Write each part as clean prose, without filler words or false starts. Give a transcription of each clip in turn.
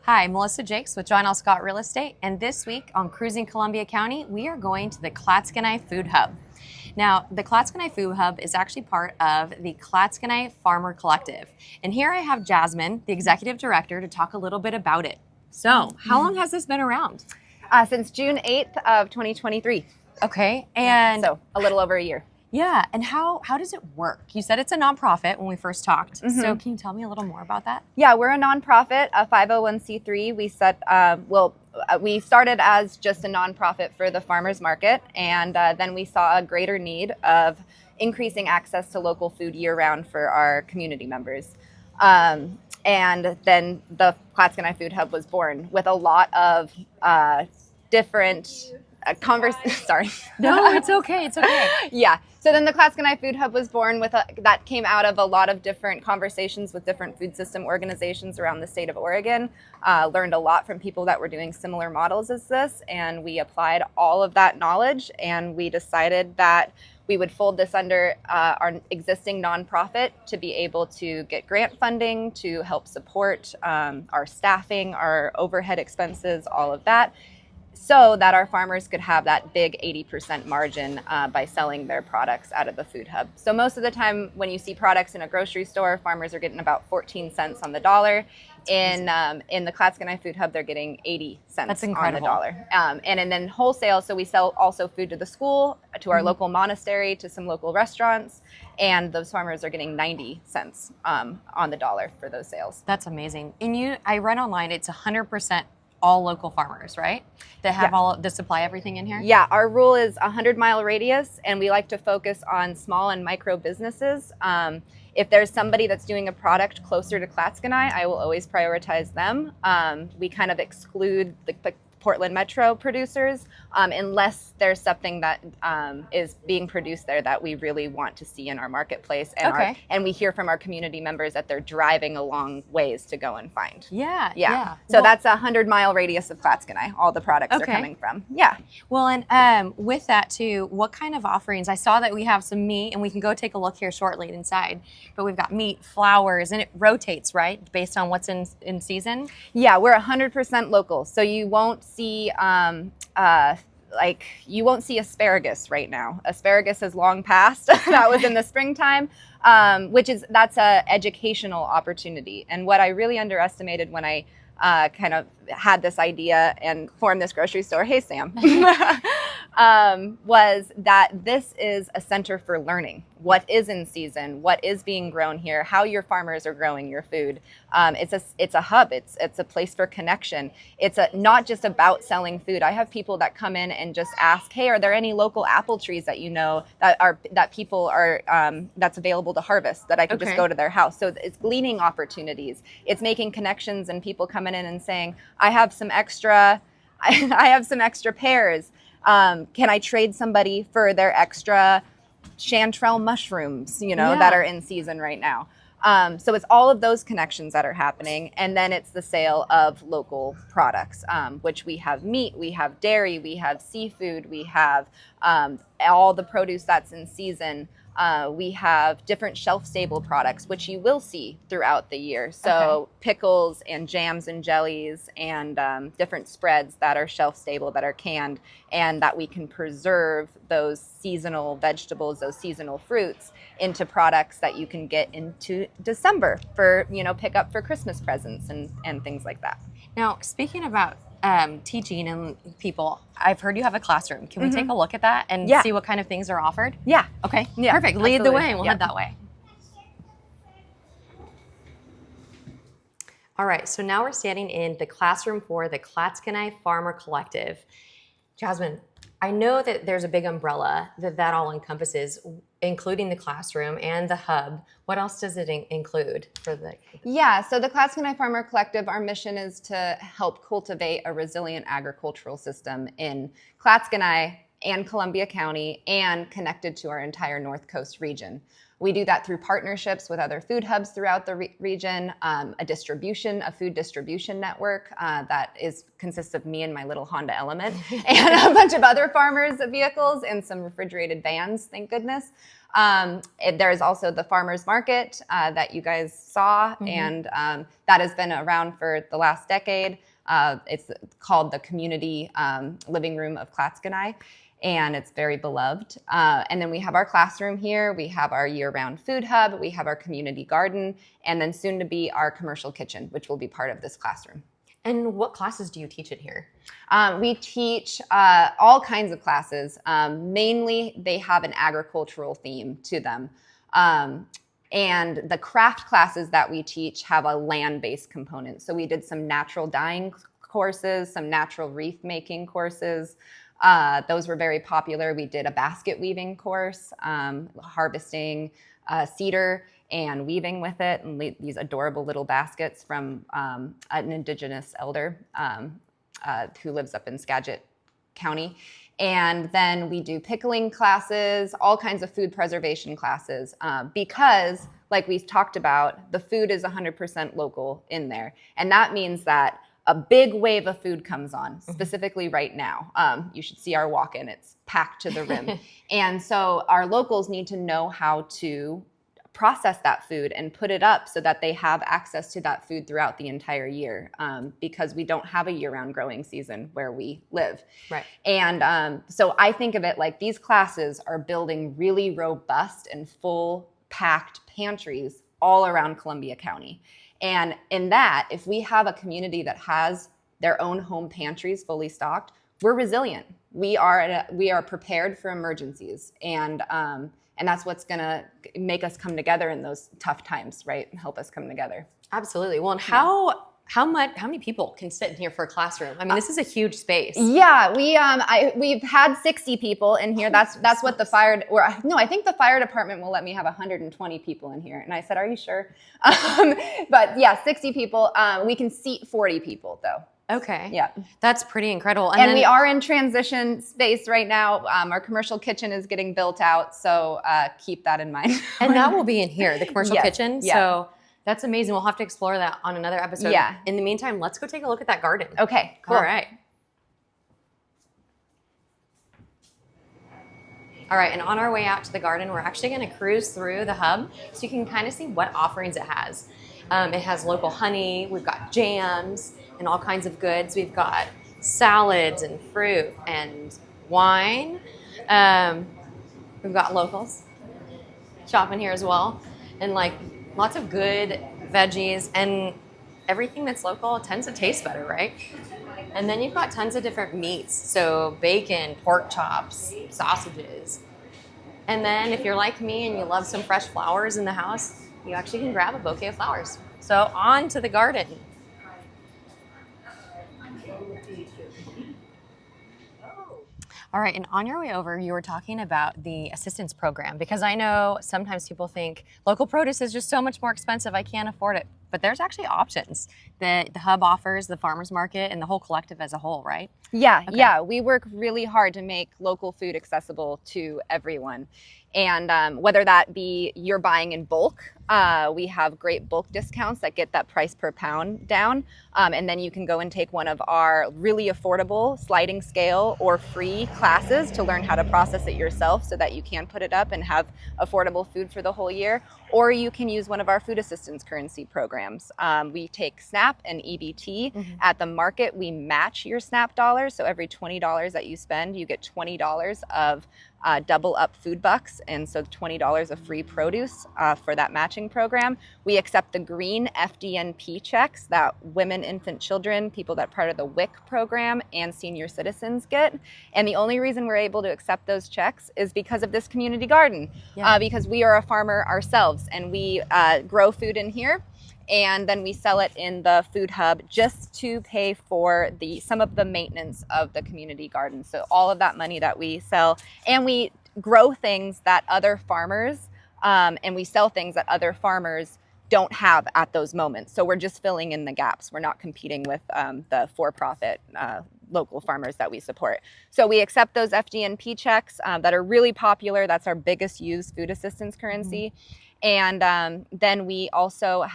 Hi, Melissa Jakes with John L. Scott Real Estate, and this week on Cruising Columbia County, we are going to the Clatskanie Food Hub. Now, the Clatskanie Food Hub is actually part of the Clatskanie Farmer Collective, and here I have Jasmine, the Executive Director, to talk a little bit about it. So, how long has this been around? Since June 8th of 2023. Okay, and so a little over a year. Yeah, and how does it work? You said it's a nonprofit when we first talked. So can you tell me a little more about that? Yeah, we're a nonprofit, a 501c3. We started as just a nonprofit for the farmers market, and then we saw a greater need of increasing access to local food year-round for our community members. And then the Clatskanie Food Hub was born with a lot of different sorry. No, it's okay. It's okay. Yeah. So then the Clatskanie Food Hub was born that came out of a lot of different conversations with different food system organizations around the state of Oregon. Learned a lot from people that were doing similar models as this, and we applied all of that knowledge, and we decided that we would fold this under our existing nonprofit to be able to get grant funding to help support our staffing, our overhead expenses, all of that, so that our farmers could have that big 80% margin by selling their products out of the food hub. So most of the time when you see products in a grocery store, farmers are getting about 14 cents on the dollar. In the Clatskanie Food Hub, they're getting 80 cents on the dollar. And then wholesale, so we sell also food to the school, to our local monastery, to some local restaurants, and those farmers are getting 90 cents on the dollar for those sales. That's amazing. And I read online, it's 100% all local farmers, right? That have to supply everything in here? Yeah, our rule is 100-mile radius, and we like to focus on small and micro businesses. If there's somebody that's doing a product closer to Clatskanie, I will always prioritize them. We kind of exclude the Portland Metro producers unless there's something that is being produced there that we really want to see in our marketplace. And, and we hear from our community members that they're driving a long ways to go and find. Yeah. So that's a 100-mile radius of Clatskanie, all the products are coming from. Yeah. Well, and with that too, what kind of offerings? I saw that we have some meat, and we can go take a look here shortly inside. But we've got meat, flowers, and it rotates, right? Based on what's in season? Yeah, we're 100% local. So you won't see you won't see asparagus right now. Asparagus has long passed. That was in the springtime, that's a educational opportunity. And what I really underestimated when I kind of had this idea and formed this grocery store, hey Sam, was that this is a center for learning. What is in season, what is being grown here, how your farmers are growing your food. It's a hub, it's a place for connection. It's not just about selling food. I have people that come in and just ask, hey, are there any local apple trees that you know that people are that's available to harvest that I could just go to their house? So it's gleaning opportunities. It's making connections and people coming in and saying, I have some extra pears. Can I trade somebody for their extra chanterelle mushrooms, that are in season right now? So it's all of those connections that are happening. And then it's the sale of local products, which we have meat, we have dairy, we have seafood, we have all the produce that's in season. We have different shelf-stable products, which you will see throughout the year. So pickles and jams and jellies and different spreads that are shelf-stable, that are canned, and that we can preserve those seasonal vegetables, those seasonal fruits into products that you can get into December for, pick up for Christmas presents and things like that. Now, speaking about teaching and people, I've heard you have a classroom. Can we take a look at that and see what kind of things are offered? Yeah. Okay. Yeah. Perfect. Lead the way. We'll head that way. All right. So now we're standing in the classroom for the Clatskanie Farmer Collective. Jasmine, I know that there's a big umbrella that all encompasses, including the classroom and the hub. What else does it include for the? Yeah, so the Clatskanie Farmer Collective, our mission is to help cultivate a resilient agricultural system in Clatskanie and Columbia County and connected to our entire North Coast region. We do that through partnerships with other food hubs throughout the region, a food distribution network that consists of me and my little Honda Element and a bunch of other farmers' vehicles and some refrigerated vans, thank goodness. There's also the farmers market that you guys saw, and that has been around for the last decade. It's called the community living room of Clatskanie, and it's very beloved. And then we have our classroom here. We have our year-round food hub. We have our community garden, and then soon to be our commercial kitchen, which will be part of this classroom. And what classes do you teach in here? We teach all kinds of classes. Mainly, they have an agricultural theme to them. And the craft classes that we teach have a land-based component. So we did some natural dyeing courses, some natural wreath making courses. Those were very popular. We did a basket weaving course, harvesting cedar and weaving with it, and these adorable little baskets from an indigenous elder who lives up in Skagit County. And then we do pickling classes, all kinds of food preservation classes, because like we've talked about, the food is 100% local in there. And that means that a big wave of food comes on, specifically right now. You should see our walk-in, it's packed to the rim. And so our locals need to know how to process that food and put it up so that they have access to that food throughout the entire year, because we don't have a year-round growing season where we live. Right. And so I think of it like these classes are building really robust and full packed pantries all around Columbia County. And in that, if we have a community that has their own home pantries fully stocked, we're resilient. We are prepared for emergencies, and that's what's gonna make us come together in those tough times, right? And help us come together. Absolutely. Well, and how many people can sit in here for a classroom? I mean, this is a huge space. Yeah, we've had 60 people in here. That's what the fire, or no, I think the fire department will let me have 120 people in here. And I said, are you sure? But yeah, 60 people. We can seat 40 people though. Okay. Yeah. That's pretty incredible. And we are in transition space right now. Our commercial kitchen is getting built out, so keep that in mind. And that will be in here, the commercial kitchen. Yeah. So that's amazing. We'll have to explore that on another episode. Yeah. In the meantime, let's go take a look at that garden. Okay, cool. All right. All right, and on our way out to the garden, we're actually going to cruise through the hub so you can kind of see what offerings it has. It has local honey, we've got jams and all kinds of goods. We've got salads and fruit and wine. We've got locals shopping here as well. And like lots of good veggies, and everything that's local tends to taste better, right? And then you've got tons of different meats. So bacon, pork chops, sausages. And then if you're like me and you love some fresh flowers in the house, you actually can grab a bouquet of flowers. So on to the garden. All right, and on your way over, you were talking about the assistance program, because I know sometimes people think local produce is just so much more expensive, I can't afford it. But there's actually options that the hub offers, the farmers market, and the whole collective as a whole, right? Yeah, Okay. yeah. We work really hard to make local food accessible to everyone. And whether that be you're buying in bulk, we have great bulk discounts that get that price per pound down. And then you can go and take one of our really affordable sliding scale or free classes to learn how to process it yourself so that you can put it up and have affordable food for the whole year. Or you can use one of our food assistance currency programs. We take SNAP and EBT. At the market, we match your SNAP dollars. So every $20 that you spend, you get $20 of double up food bucks, and so $20 of free produce for that matching program. We accept the green FDNP checks that women, infant, children, people that are part of the WIC program, and senior citizens get. And the only reason we're able to accept those checks is because of this community garden, because we are a farmer ourselves, and we grow food in here. And then we sell it in the food hub just to pay for some of the maintenance of the community garden. So all of that money that we sell, and we grow things that other farmers, and we sell things that other farmers don't have at those moments. So we're just filling in the gaps. We're not competing with the for-profit local farmers that we support. So we accept those FDNP checks that are really popular. That's our biggest used food assistance currency. And then we also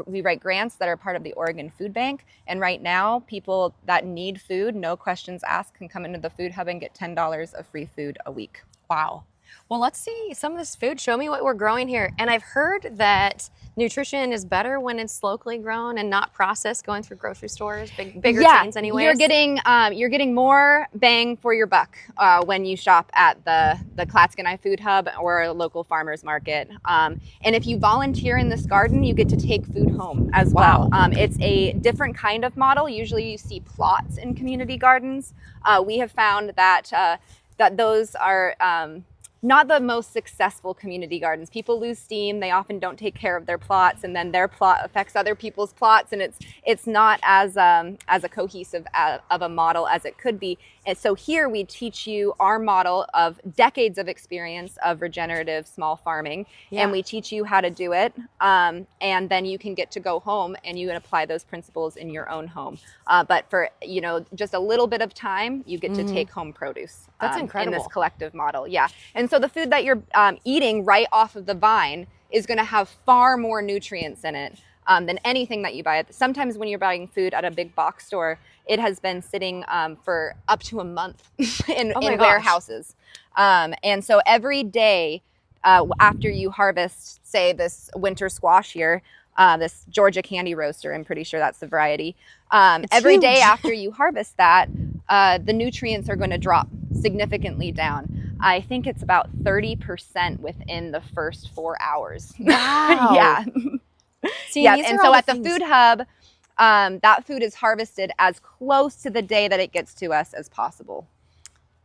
we write grants that are part of the Oregon Food Bank. And right now, people that need food, no questions asked, can come into the food hub and get $10 of free food a week. Wow. Well, let's see some of this food. Show me what we're growing here. And I've heard that nutrition is better when it's locally grown and not processed, going through grocery stores, bigger chains anyways. You're getting more bang for your buck when you shop at the Clatskanie Food Hub or a local farmer's market. And if you volunteer in this garden, you get to take food home as well. Wow. It's a different kind of model. Usually you see plots in community gardens. We have found that those are not the most successful community gardens. People lose steam. They often don't take care of their plots, and then their plot affects other people's plots, and it's not as a cohesive of a model as it could be. And so here we teach you our model of decades of experience of regenerative small farming, and we teach you how to do it, and then you can get to go home and you can apply those principles in your own home. But for just a little bit of time, you get to take home produce. That's incredible. In this collective model, And so the food that you're eating right off of the vine is going to have far more nutrients in it than anything that you buy. Sometimes when you're buying food at a big box store, it has been sitting for up to a month in warehouses. And so every day after you harvest, say, this winter squash here, this Georgia Candy Roaster, I'm pretty sure that's the variety. Every day after you harvest that, the nutrients are going to drop significantly down. I think it's about 30% within the first 4 hours. Wow. See, and so at the food hub, that food is harvested as close to the day that it gets to us as possible.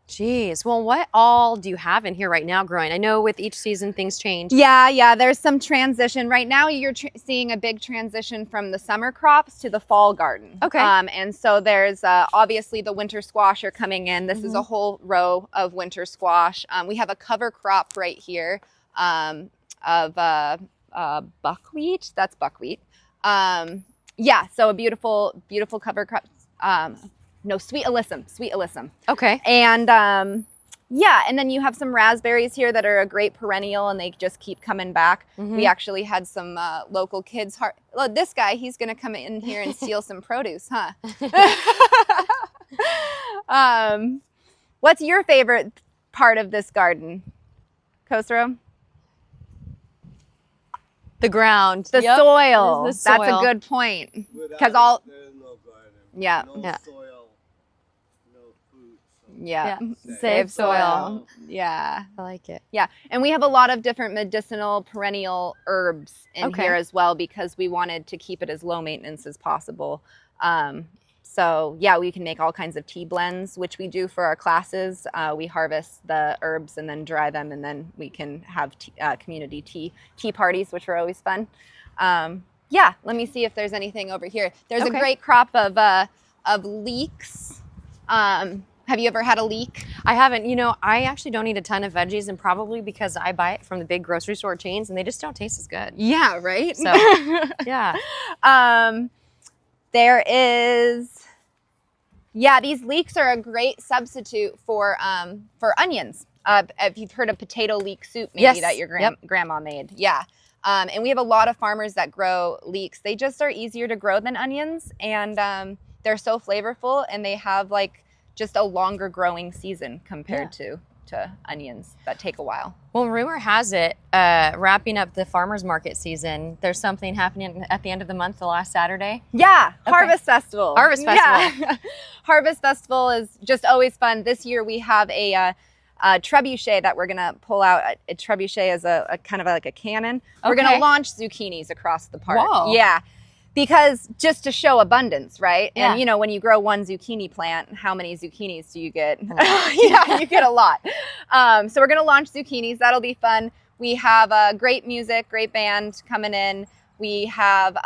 Geez. Well, what all do you have in here right now growing? I know with each season things change. Yeah. There's some transition. Right now you're seeing a big transition from the summer crops to the fall garden. Okay. And so there's obviously the winter squash are coming in. This is a whole row of winter squash. We have a cover crop right here of buckwheat. That's buckwheat. So a beautiful cover crop. Sweet alyssum. Okay. And and then you have some raspberries here that are a great perennial, and they just keep coming back. We actually had some local kids. This guy, he's going to come in here and steal some produce, huh? What's your favorite part of this garden, Khosrow? The ground. The soil. The soil. That's a good point. Because there's no garden. Yeah. No soil, no food. So Save soil. Yeah. I like it. Yeah. And we have a lot of different medicinal perennial herbs in here as well, because we wanted to keep it as low maintenance as possible. We can make all kinds of tea blends, which we do for our classes. We harvest the herbs and then dry them, and then we can have community tea parties, which are always fun. Let me see if there's anything over here. There's a great crop of leeks. Have you ever had a leek? I haven't. I actually don't eat a ton of veggies, and probably because I buy it from the big grocery store chains, and they just don't taste as good. Yeah, right? So, yeah. There is, these leeks are a great substitute for onions. If you've heard of potato leek soup, maybe that your grandma made. Yeah. And we have a lot of farmers that grow leeks. They just are easier to grow than onions, and they're so flavorful, and they have just a longer growing season compared to onions that take a while. Well, rumor has it, wrapping up the farmers market season, there's something happening at the end of the month, the last Saturday. Yeah, Harvest Festival. Harvest Festival. Yeah. Harvest Festival is just always fun. This year we have a trebuchet that we're going to pull out. A trebuchet is a kind of like a cannon. We're going to launch zucchinis across the park. Whoa. Yeah. Because just to show abundance, right? Yeah. And when you grow one zucchini plant, how many zucchinis do you get? You get a lot. So we're going to launch zucchinis. That'll be fun. We have great music, great band coming in. We have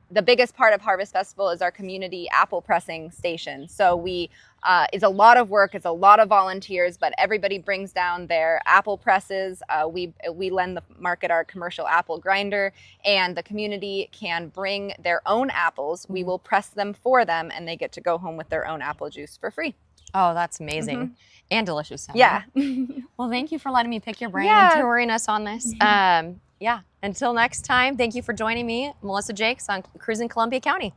the biggest part of Harvest Festival is our community apple pressing station. So it's a lot of work, it's a lot of volunteers, but everybody brings down their apple presses. We lend the market our commercial apple grinder, and the community can bring their own apples. We will press them for them, and they get to go home with their own apple juice for free. Oh, that's amazing. And delicious. Yeah. Well, thank you for letting me pick your brain and touring us on this. Until next time, thank you for joining me, Melissa Jakes, on Cruising Columbia County.